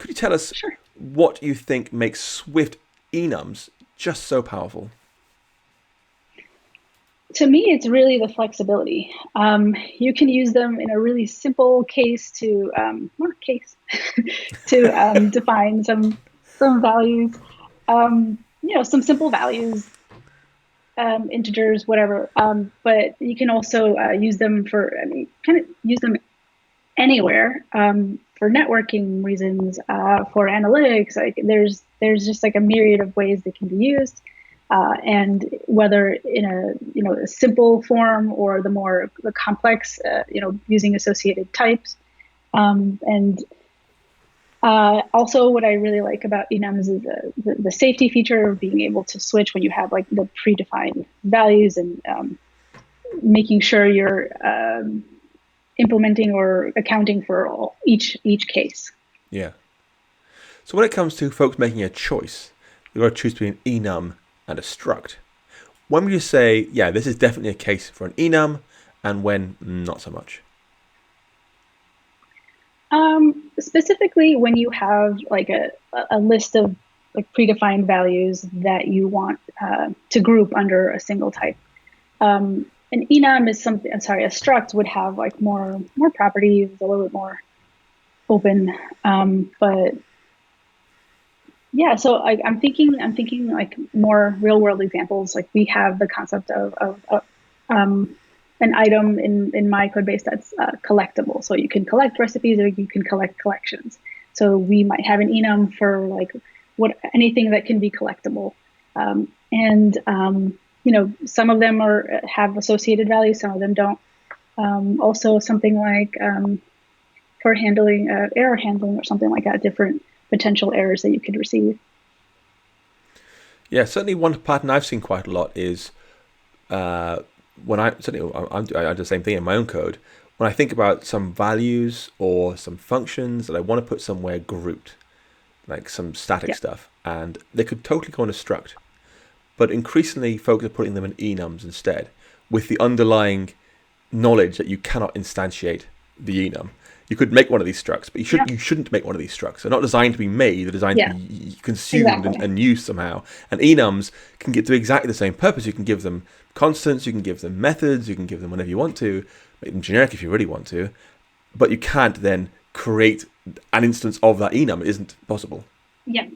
Could you tell us Sure. what you think makes Swift enums just so powerful? To me, it's really the flexibility. You can use them in a really simple case to to define some values. Some simple values, integers, whatever. But you can also use them kind of use them anywhere for networking reasons, for analytics. Like there's just like a myriad of ways they can be used, and whether in a simple form or the complex, using associated types, and also what I really like about enums is the safety feature of being able to switch when you have like the predefined values, and making sure you're implementing or accounting for each case. Yeah. So when it comes to folks making a choice, you've got to choose between an enum and a struct. When would you say, yeah, this is definitely a case for an enum, and when not so much? Specifically, when you have like a list of like predefined values that you want to group under a single type. An enum is something. I'm sorry, a struct would have like more properties, a little bit more open. But yeah, so I'm thinking like more real world examples. Like we have the concept of an item in my code base that's collectible. So you can collect recipes or you can collect collections. So we might have an enum for like what anything that can be collectible, and some of them are have associated values, some of them don't. Also, something like for handling error handling or something like that, different potential errors that you could receive. Yeah, certainly one pattern I've seen quite a lot is uh, when I do the same thing in my own code. When I think about some values or some functions that I want to put somewhere grouped, like some static Yeah, stuff, and they could totally go in a struct. But increasingly, folks are putting them in enums instead, with the underlying knowledge that you cannot instantiate the enum. You could make one of these structs, but yeah, you shouldn't make one of these structs. They're not designed to be made; they're designed to yeah, be consumed exactly. and used somehow. And enums can get to exactly the same purpose. You can give them constants, you can give them methods, you can give them whatever you want to, make them generic if you really want to, but you can't then create an instance of that enum. It isn't possible. Yeah.